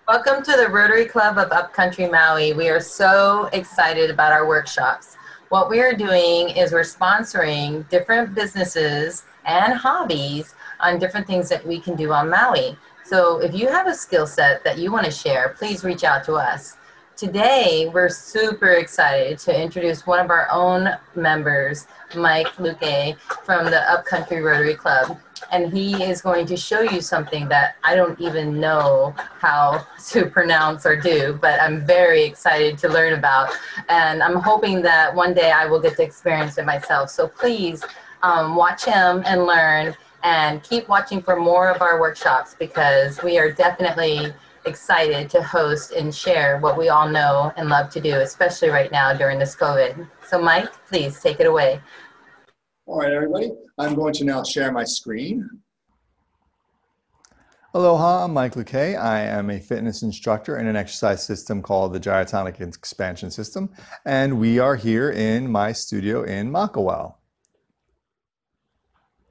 Welcome to the Rotary Club of Upcountry Maui. We are so excited about our workshops. What we are doing is we're sponsoring different businesses and hobbies on different things that we can do on Maui. So if you have a skill set that you want to share, please reach out to us. Today, we're super excited to introduce one of our own members, Mike Luque from the Upcountry Rotary Club. And he is going to show you something that I don't even know how to pronounce or do, but I'm very excited to learn about. And I'm hoping that one day I will get to experience it myself. So please watch him and learn, and keep watching for more of our workshops, because we are definitely excited to host and share what we all know and love to do, especially right now during this COVID. So Mike, please take it away. All right, everybody, I'm going to now share my screen. Aloha, I'm Mike Luque. I am a fitness instructor in an exercise system called the Gyrotonic Expansion System, and we are here in my studio in Makawao.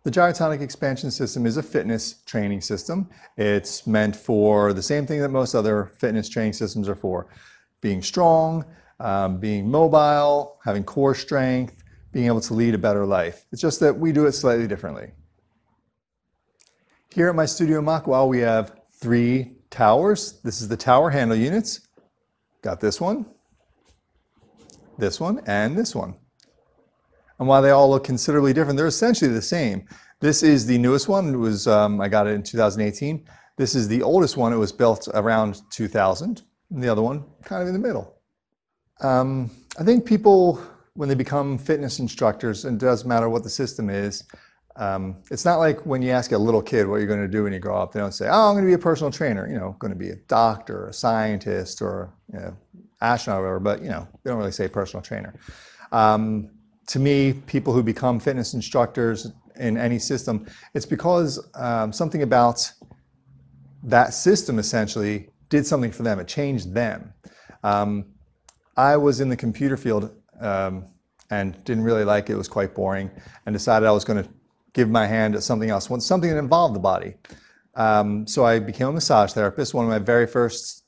The Gyrotonic Expansion System is a fitness training system. It's meant for the same thing that most other fitness training systems are for: being strong, being mobile, having core strength, being able to lead a better life. It's just that we do it slightly differently. Here at my studio in Makawao, we have 3 towers. This is the tower handle units. Got this one, and this one. And while they all look considerably different, they're essentially the same. This is the newest one. It was, I got it in 2018. This is the oldest one. It was built around 2000. And the other one, kind of in the middle. I think people, when they become fitness instructors, and it doesn't matter what the system is, it's not like when you ask a little kid what you're going to do when you grow up. They don't say, oh, I'm going to be a personal trainer, going to be a doctor, a scientist, or astronaut or whatever, but they don't really say personal trainer. To me, people who become fitness instructors in any system, it's because something about that system essentially did something for them. It changed them. I was in the computer field and didn't really like it. It was quite boring, and decided I was going to give my hand at something else, something that involved the body. So I became a massage therapist. One of my very first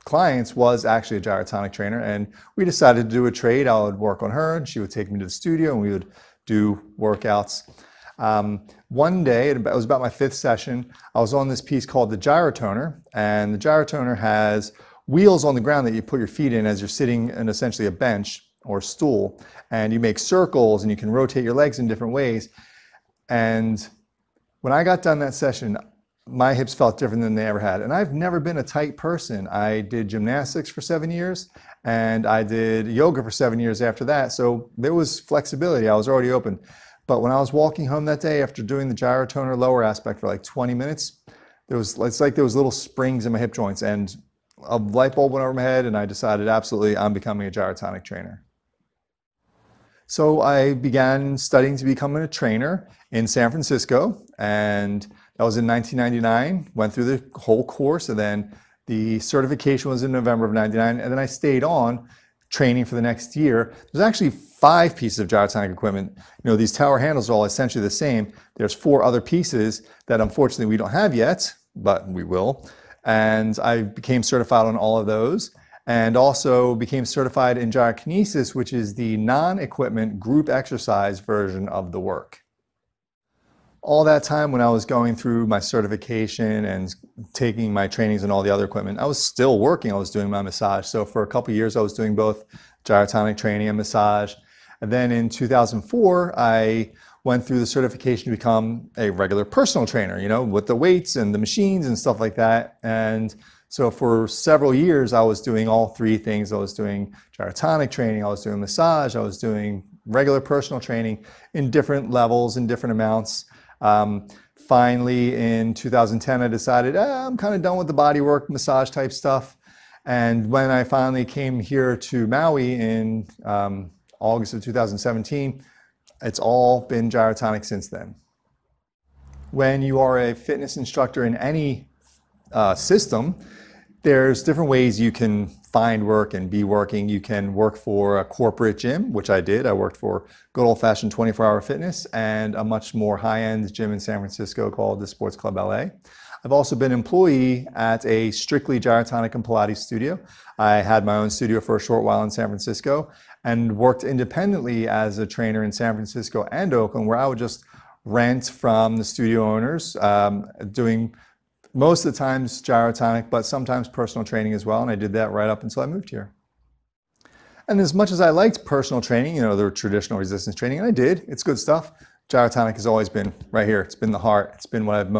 clients was actually a gyrotonic trainer, and we decided to do a trade. I would work on her, and she would take me to the studio, and we would do workouts. One day, it was about my 5th session, I was on this piece called the Gyrotoner, and the Gyrotoner has wheels on the ground that you put your feet in as you're sitting in essentially a bench or stool, and you make circles, and you can rotate your legs in different ways. And when I got done that session, my hips felt different than they ever had. And I've never been a tight person. I did gymnastics for 7 years, and I did yoga for 7 years after that. So there was flexibility. I was already open. But when I was walking home that day after doing the gyrotoner lower aspect for like 20 minutes, it's like there was little springs in my hip joints, and a light bulb went over my head, and I decided absolutely I'm becoming a gyrotonic trainer. So I began studying to become a trainer in San Francisco, and that was in 1999, went through the whole course, and then the certification was in November of 99, and then I stayed on training for the next year. There's actually 5 pieces of gyrotonic equipment. These tower handles are all essentially the same. There's 4 other pieces that unfortunately we don't have yet, but we will. And I became certified on all of those, and also became certified in gyrokinesis, which is the non-equipment group exercise version of the work. All that time when I was going through my certification and taking my trainings and all the other equipment, I was still working. I was doing my massage. So for a couple of years, I was doing both gyrotonic training and massage. And then in 2004, I went through the certification to become a regular personal trainer, with the weights and the machines and stuff like that. And so for several years, I was doing all 3 things. I was doing gyrotonic training, I was doing massage, I was doing regular personal training in different levels and different amounts. Finally, in 2010, I decided I'm kind of done with the body work, massage type stuff. And when I finally came here to Maui in August of 2017, it's all been gyrotonic since then. When you are a fitness instructor in any system, there's different ways you can find work and be working. You can work for a corporate gym, which I did. I worked for good old-fashioned 24-hour fitness and a much more high-end gym in San Francisco called the Sports Club LA. I've also been employee at a strictly Gyrotonic and Pilates studio. I had my own studio for a short while in San Francisco and worked independently as a trainer in San Francisco and Oakland, where I would just rent from the studio owners, doing most of the times Gyrotonic, but sometimes personal training as well. And I did that right up until I moved here. And as much as I liked personal training, you know, the traditional resistance training, and I did, it's good stuff. Gyrotonic has always been right here. It's been the heart. It's been what I've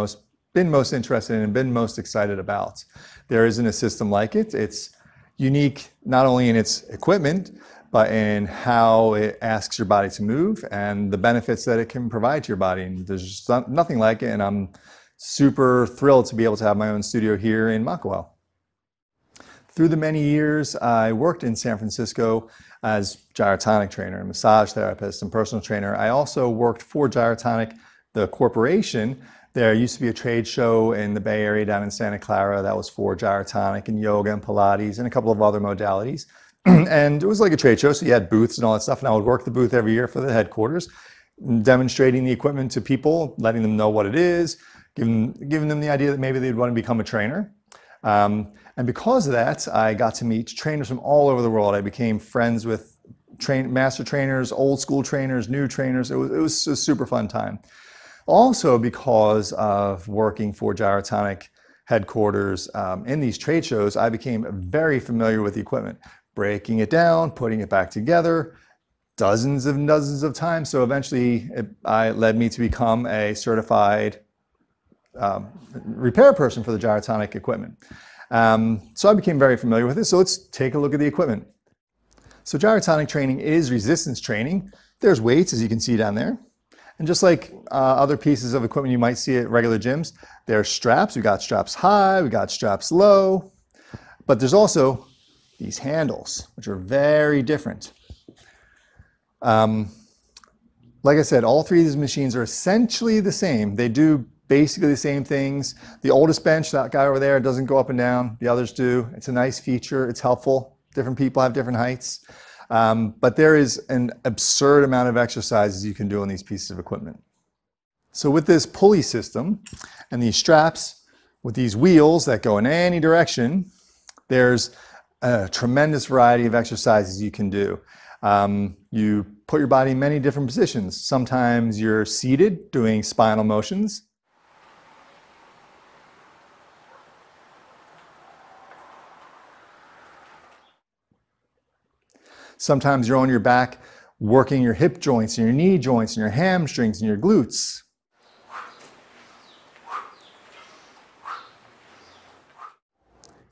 been most interested in and been most excited about. There isn't a system like it. It's unique not only in its equipment, but in how it asks your body to move and the benefits that it can provide to your body. And there's just nothing like it. And I'm super thrilled to be able to have my own studio here in Makawao. Through the many years I worked in San Francisco as Gyrotonic trainer, massage therapist, and personal trainer, I also worked for Gyrotonic, the corporation. There used to be a trade show in the Bay Area down in Santa Clara that was for Gyrotonic and yoga and Pilates and a couple of other modalities. And it was like a trade show, so you had booths and all that stuff, and I would work the booth every year for the headquarters, demonstrating the equipment to people, letting them know what it is, giving them the idea that maybe they'd want to become a trainer. And because of that, I got to meet trainers from all over the world. I became friends with master trainers, old school trainers, new trainers. It was a super fun time. Also because of working for Gyrotonic headquarters in these trade shows, I became very familiar with the equipment, breaking it down, putting it back together, dozens and dozens of times. So eventually it led me to become a certified repair person for the Gyrotonic equipment. So I became very familiar with it. So let's take a look at the equipment. So Gyrotonic training is resistance training. There's weights, as you can see down there. And just like other pieces of equipment you might see at regular gyms, there's straps. We got straps high, we got straps low, but there's also these handles, which are very different. Like I said, all three of these machines are essentially the same. They do basically the same things. The oldest bench, that guy over there, doesn't go up and down. The others do. It's a nice feature. It's helpful. Different people have different heights. But there is an absurd amount of exercises you can do on these pieces of equipment. So with this pulley system and these straps with these wheels that go in any direction, there's a tremendous variety of exercises you can do. You put your body in many different positions. Sometimes you're seated doing spinal motions. Sometimes you're on your back working your hip joints and your knee joints and your hamstrings and your glutes.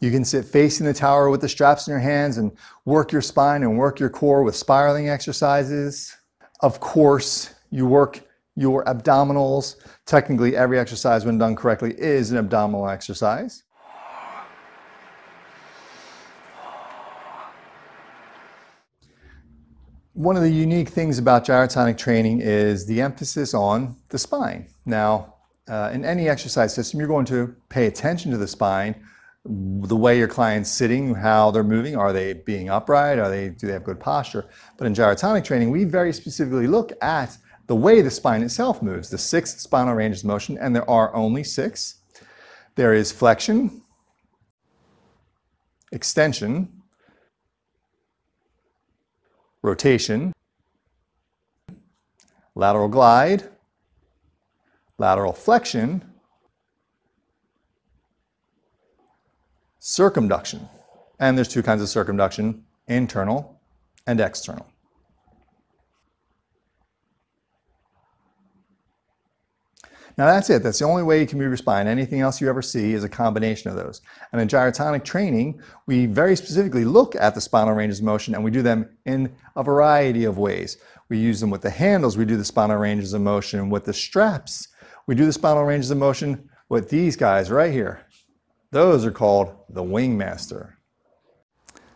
You can sit facing the tower with the straps in your hands and work your spine and work your core with spiraling exercises. Of course, you work your abdominals. Technically, every exercise, when done correctly, is an abdominal exercise. One of the unique things about Gyrotonic training is the emphasis on the spine. Now, in any exercise system, you're going to pay attention to the spine, the way your client's sitting, how they're moving. Are they being upright? Do they have good posture? But in Gyrotonic training, we very specifically look at the way the spine itself moves, the 6 spinal ranges of motion, and there are only 6. There is flexion, extension, rotation, lateral glide, lateral flexion, circumduction. And there's 2 kinds of circumduction, internal and external. Now that's it. That's the only way you can move your spine. Anything else you ever see is a combination of those. And in Gyrotonic training, we very specifically look at the spinal ranges of motion, and we do them in a variety of ways. We use them with the handles. We do the spinal ranges of motion with the straps. We do the spinal ranges of motion with these guys right here. Those are called the Wingmaster.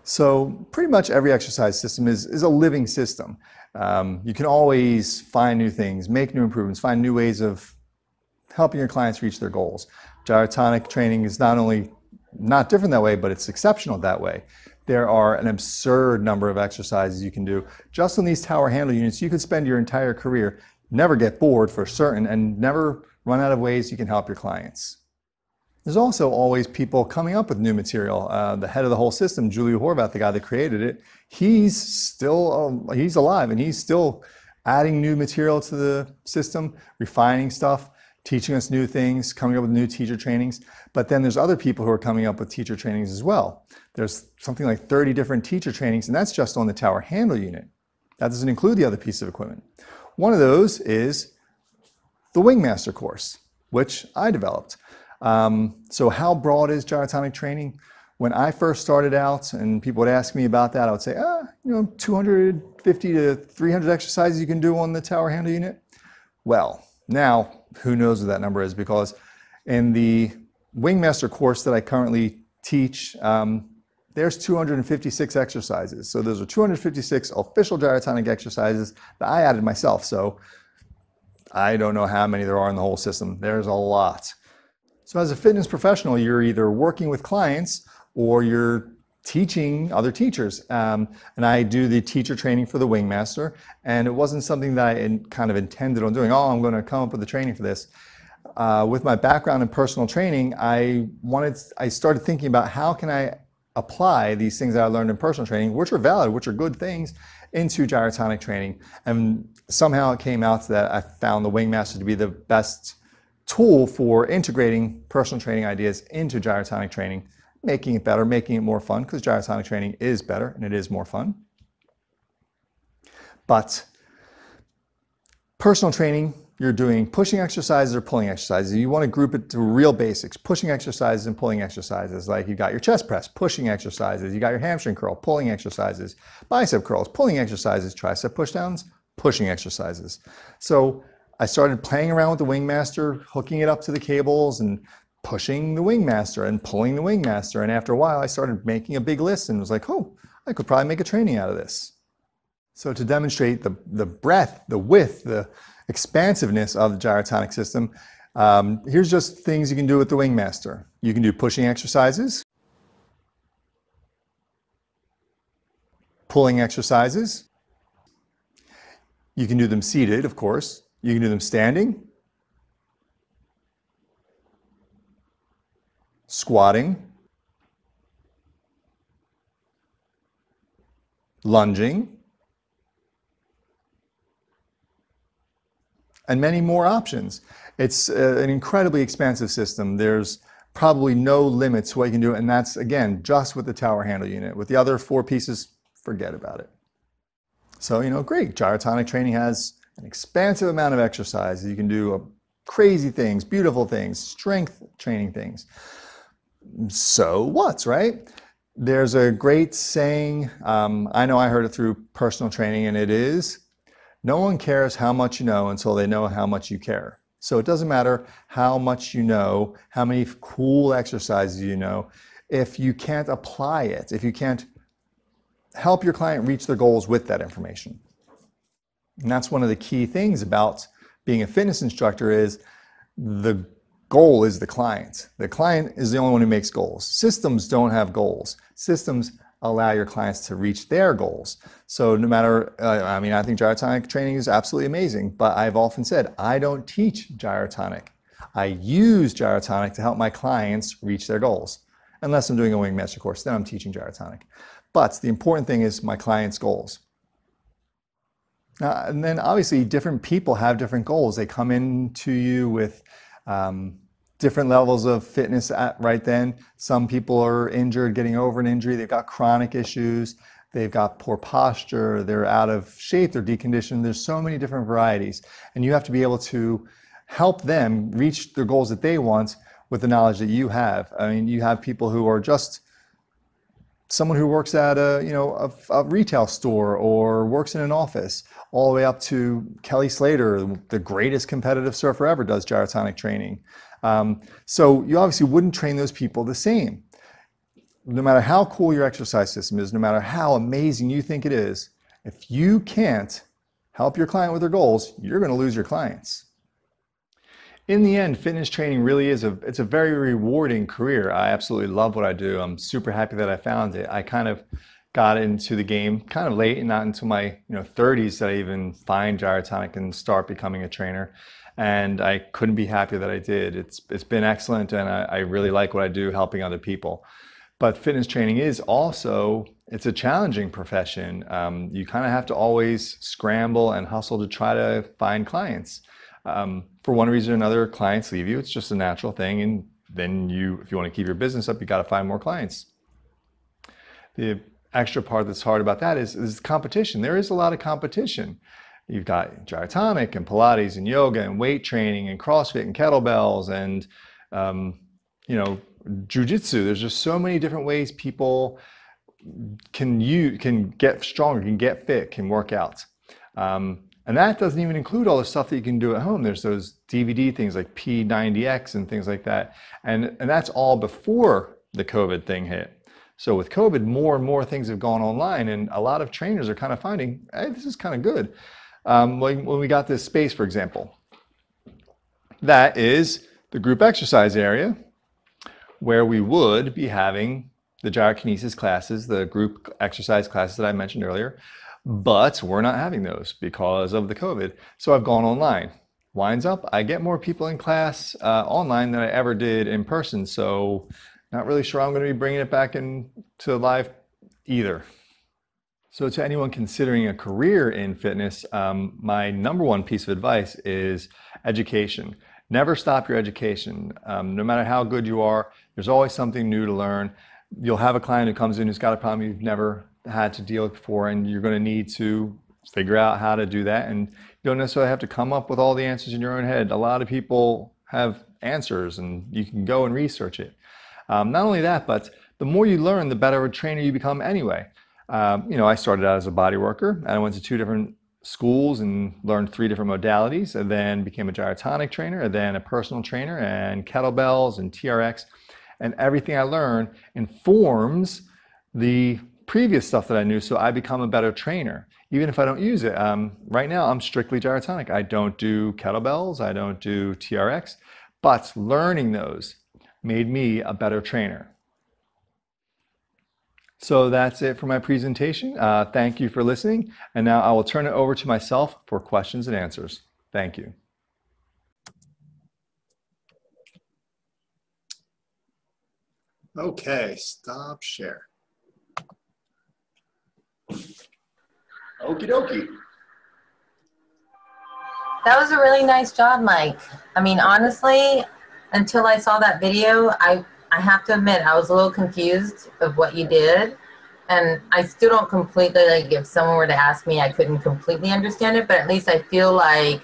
So pretty much every exercise system is a living system. You can always find new things, make new improvements, find new ways of helping your clients reach their goals. Gyrotonic training is not only not different that way, but it's exceptional that way. There are an absurd number of exercises you can do. Just on these tower handle units, you could spend your entire career, never get bored for certain, and never run out of ways you can help your clients. There's also always people coming up with new material. The head of the whole system, Julie Horvath, the guy that created it, he's alive and he's still adding new material to the system, refining stuff, teaching us new things, coming up with new teacher trainings. But then there's other people who are coming up with teacher trainings as well. There's something like 30 different teacher trainings, and that's just on the tower handle unit. That doesn't include the other piece of equipment. One of those is the Wingmaster course, which I developed. So how broad is gyrotonic training? When I first started out and people would ask me about that, I would say, 250 to 300 exercises you can do on the tower handle unit. Well, now who knows what that number is, because in the Wingmaster course that I currently teach, there's 256 exercises. So those are 256 official gyrotonic exercises that I added myself. So I don't know how many there are in the whole system. There's a lot. So as a fitness professional, you're either working with clients or you're teaching other teachers. And I do the teacher training for the Wingmaster. And it wasn't something that I kind of intended on doing. Oh, I'm going to come up with the training for this. With my background in personal training, I started thinking about how can I apply these things that I learned in personal training, which are valid, which are good things, into gyrotonic training. And somehow it came out that I found the Wingmaster to be the best tool for integrating personal training ideas into gyrotonic training, making it better, making it more fun, because gyrotonic training is better and it is more fun. But personal training, you're doing pushing exercises or pulling exercises. You want to group it to real basics, pushing exercises and pulling exercises. Like you got your chest press, pushing exercises. You got your hamstring curl, pulling exercises, bicep curls, pulling exercises, tricep pushdowns, pushing exercises. So I started playing around with the Wingmaster, hooking it up to the cables and pushing the Wingmaster and pulling the Wingmaster. And after a while, I started making a big list and was like, oh, I could probably make a training out of this. So to demonstrate the breadth, the width, the expansiveness of the gyrotonic system, here's just things you can do with the Wingmaster. You can do pushing exercises, pulling exercises. You can do them seated, of course. You can do them standing, squatting, lunging, and many more options. It's an incredibly expansive system. There's probably no limit to what you can do, and that's, again, just with the tower handle unit. With the other 4 pieces, forget about it. So, great. Gyrotonic training has an expansive amount of exercise. You can do crazy things, beautiful things, strength training things. So what, right? There's a great saying, I know I heard it through personal training, and it is, no one cares how much you know until they know how much you care. So it doesn't matter how much you know, how many cool exercises you know, if you can't apply it, if you can't help your client reach their goals with that information. And that's one of the key things about being a fitness instructor is the goal is the client. The client is the only one who makes goals. Systems don't have goals. Systems allow your clients to reach their goals. So no matter, I think gyrotonic training is absolutely amazing, but I've often said, I don't teach gyrotonic. I use gyrotonic to help my clients reach their goals. Unless I'm doing a Wingmaster course, then I'm teaching gyrotonic. But the important thing is my client's goals. And then obviously different people have different goals. They come into you with different levels of fitness right then. Some people are injured, getting over an injury. They've got chronic issues. They've got poor posture. They're out of shape. They're deconditioned. There's so many different varieties. And you have to be able to help them reach the goals that they want with the knowledge that you have. I mean, you have people who are just someone who works at a retail store or works in an office, all the way up to Kelly Slater, the greatest competitive surfer ever, does gyrotonic training. So you obviously wouldn't train those people the same. No matter how cool your exercise system is, no matter how amazing you think it is, if you can't help your client with their goals, you're going to lose your clients. In the end, fitness training really is it's a very rewarding career. I absolutely love what I do. I'm super happy that I found it. I kind of got into the game kind of late, and not until my 30s that I even find gyrotonic and start becoming a trainer. And I couldn't be happier that I did. It's been excellent, and I really like what I do, helping other people. But fitness training is also, it's a challenging profession. You kind of have to always scramble and hustle to try to find clients. For one reason or another, clients leave you. It's just a natural thing. And then if you want to keep your business up, you got to find more clients. The extra part that's hard about that is competition. There is a lot of competition. You've got Gyrotonic and Pilates and yoga and weight training and CrossFit and kettlebells and, Jiu-Jitsu. There's just so many different ways people can get stronger, can get fit, can work out. And that doesn't even include all the stuff that you can do at home. There's those DVD things like P90X and things like that. And that's all before the COVID thing hit. So with COVID, more and more things have gone online, and a lot of trainers are kind of finding, hey, this is kind of good. When we got this space, for example, that is the group exercise area where we would be having the gyrokinesis classes, the group exercise classes that I mentioned earlier, but we're not having those because of the COVID. So I've gone online. Winds up, I get more people in class online than I ever did in person. So not really sure I'm going to be bringing it back into live either. So to anyone considering a career in fitness, my number one piece of advice is education. Never stop your education. No matter how good you are, there's always something new to learn. You'll have a client who comes in who's got a problem you've never had to deal with before, and you're going to need to figure out how to do that. And you don't necessarily have to come up with all the answers in your own head. A lot of people have answers, and you can go and research it. Not only that, but the more you learn, the better a trainer you become anyway. I started out as a body worker, and I went to 2 different schools and learned 3 different modalities, and then became a gyrotonic trainer, and then a personal trainer, and kettlebells and TRX. And everything I learned informs the previous stuff that I knew, so I become a better trainer, even if I don't use it. Right now, I'm strictly gyrotonic. I don't do kettlebells, I don't do TRX, but learning those made me a better trainer. So that's it for my presentation. Thank you for listening. And now I will turn it over to myself for questions and answers. Thank you. Okay, stop share. Okie dokie. That was a really nice job, Mike. I mean, honestly, until I saw that video, I have to admit, I was a little confused of what you did. And I still don't completely, like, if someone were to ask me, I couldn't completely understand it, but at least I feel like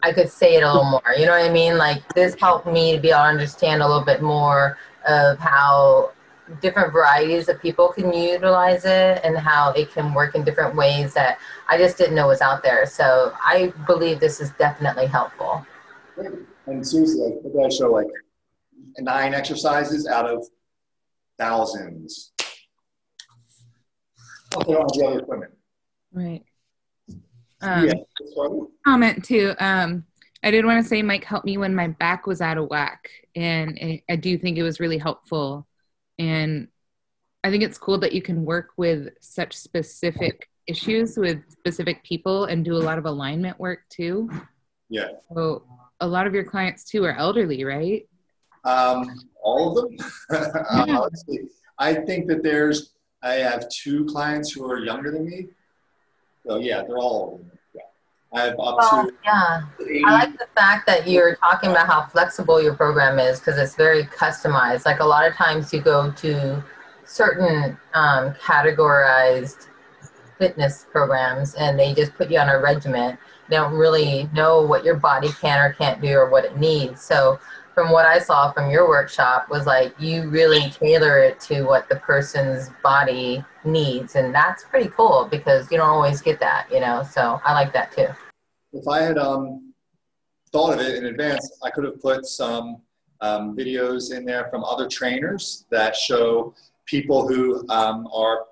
I could say it a little more. You know what I mean? Like, this helped me to be able to understand a little bit more of how different varieties of people can utilize it and how it can work in different ways that I just didn't know was out there. So I believe this is definitely helpful. And seriously, what did I show? Like 9 exercises out of thousands. Okay, on the other equipment. Right. Yeah. Comment too. I did want to say Mike helped me when my back was out of whack, and I do think it was really helpful. And I think it's cool that you can work with such specific issues with specific people and do a lot of alignment work too. Yeah. So a lot of your clients too are elderly, right? All of them. Yeah. Let's see. I think that I have 2 clients who are younger than me. So yeah, they're all older. Yeah. I have up to yeah. 80. I like the fact that you're talking about how flexible your program is, because it's very customized. Like, a lot of times you go to certain categorized fitness programs and they just put you on a regimen. They don't really know what your body can or can't do or what it needs. So from what I saw from your workshop was like, you really tailor it to what the person's body needs. And that's pretty cool because you don't always get that, so I like that too. If I had thought of it in advance, I could have put some videos in there from other trainers that show people who are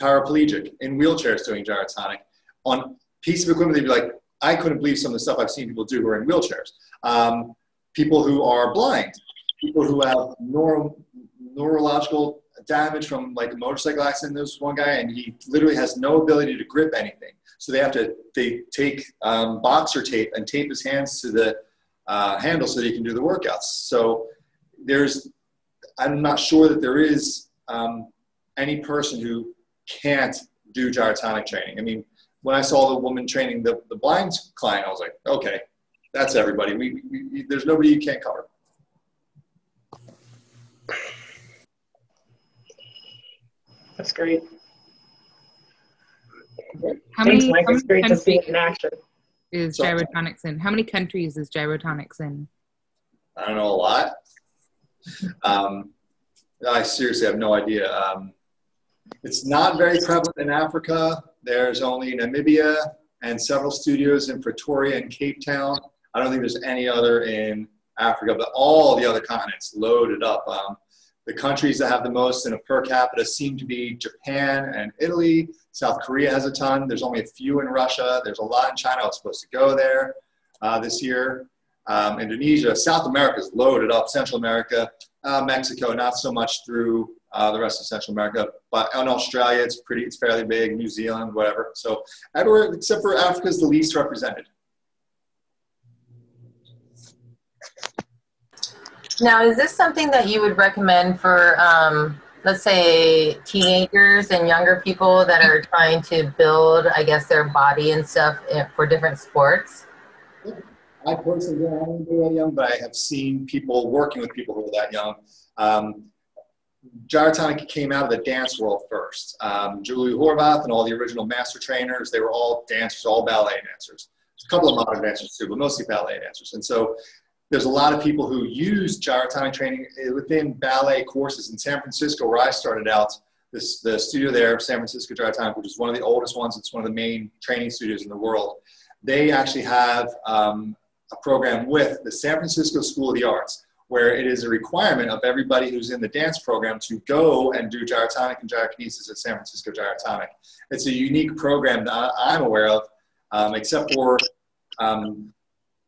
paraplegic in wheelchairs doing gyrotonic. On a piece of equipment, they'd be like, I couldn't believe some of the stuff I've seen people do who are in wheelchairs. People who are blind, people who have neurological damage from like a motorcycle accident. There's one guy and he literally has no ability to grip anything. So they take boxer tape and tape his hands to the handle so that he can do the workouts. So I'm not sure that there is any person who can't do gyrotonic training. I mean, when I saw the woman training the blind client, I was like, okay, that's everybody. There's nobody you can't cover. That's great. How Thanks, many, Mike. how It's many great to see it in countries action. is Gyrotonics in? How many countries is Gyrotonics in? I don't know, a lot. I seriously have no idea. It's not very prevalent in Africa. There's only Namibia and several studios in Pretoria and Cape Town. I don't think there's any other in Africa, but all the other continents loaded up. The countries that have the most in a per capita seem to be Japan and Italy. South Korea has a ton. There's only a few in Russia. There's a lot in China. I was supposed to go there this year. Indonesia, South America is loaded up. Central America, Mexico, not so much through the rest of Central America, but in Australia, it's fairly big. New Zealand, whatever. So everywhere except for Africa is the least represented. Now, is this something that you would recommend for, let's say, teenagers and younger people that are trying to build, I guess, their body and stuff for different sports? I personally don't know that young, but I have seen people working with people who are that young. Gyrotonic came out of the dance world first. Julie Horvath and all the original master trainers, they were all dancers, all ballet dancers. There's a couple of modern dancers too, but mostly ballet dancers. And so there's a lot of people who use gyrotonic training within ballet courses. In San Francisco, where I started out, the studio there, San Francisco Gyrotonic, which is one of the oldest ones, it's one of the main training studios in the world. They actually have a program with the San Francisco School of the Arts, where it is a requirement of everybody who's in the dance program to go and do gyrotonic and gyrokinesis at San Francisco Gyrotonic. It's a unique program that I'm aware of, except for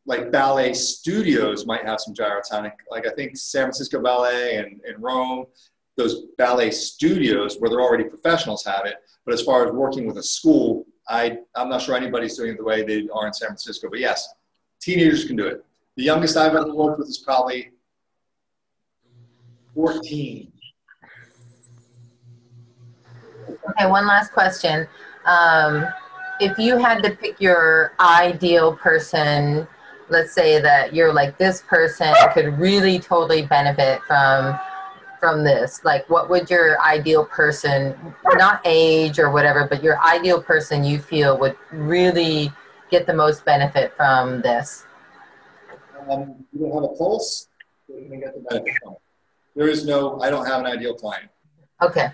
like ballet studios might have some gyrotonic. Like I think San Francisco Ballet and in Rome, those ballet studios where they're already professionals have it. But as far as working with a school, I'm not sure anybody's doing it the way they are in San Francisco. But yes, teenagers can do it. The youngest I've ever worked with is probably 14. Okay, one last question. If you had to pick your ideal person, let's say that you're like, this person could really totally benefit from this, like what would your ideal person, not age or whatever, but your ideal person you feel would really get the most benefit from this? You don't have a pulse, you're going to get the benefit from it. There is no, I don't have an ideal client. Okay.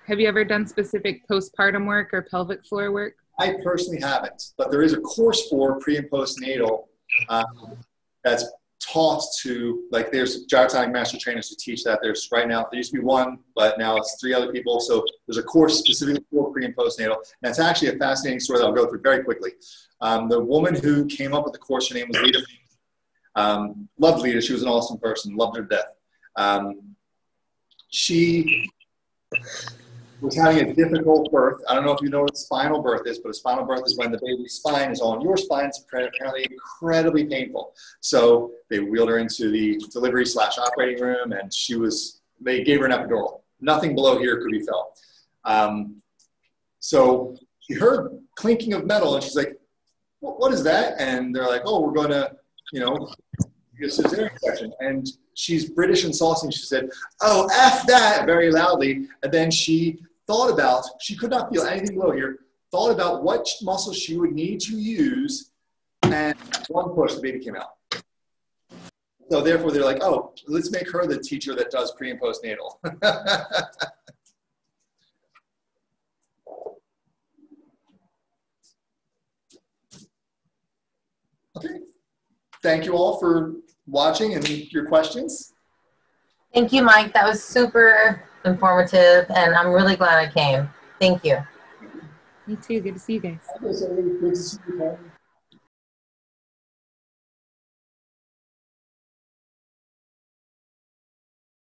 Have you ever done specific postpartum work or pelvic floor work? I personally haven't, but there is a course for pre and postnatal that's taught to, like there's gyrotonic master trainers who teach that. There's right now, there used to be one, but now it's 3 other people. So there's a course specifically for pre and postnatal. And it's actually a fascinating story that I'll go through very quickly. The woman who came up with the course, her name was Lita. Loved Lita. She was an awesome person. Loved her to death. She was having a difficult birth. I don't know if you know what spinal birth is, but a spinal birth is when the baby's spine is on your spine. It's apparently incredibly painful. So they wheeled her into the delivery/operating room, and they gave her an epidural. Nothing below here could be felt. So she heard clinking of metal, and she's like, what is that? And they're like, oh, we're going to, get a cesarean section. And she's British and saucy, and she said, oh, F that, very loudly. And then she thought about, she could not feel anything below here, thought about what muscles she would need to use, and one push, the baby came out. So therefore, they're like, oh, let's make her the teacher that does pre and postnatal. Okay. Thank you all for watching and your questions. Thank you, Mike. That was super informative, and I'm really glad I came. Thank you. Me too. Good to see you guys. Okay, so good to see you.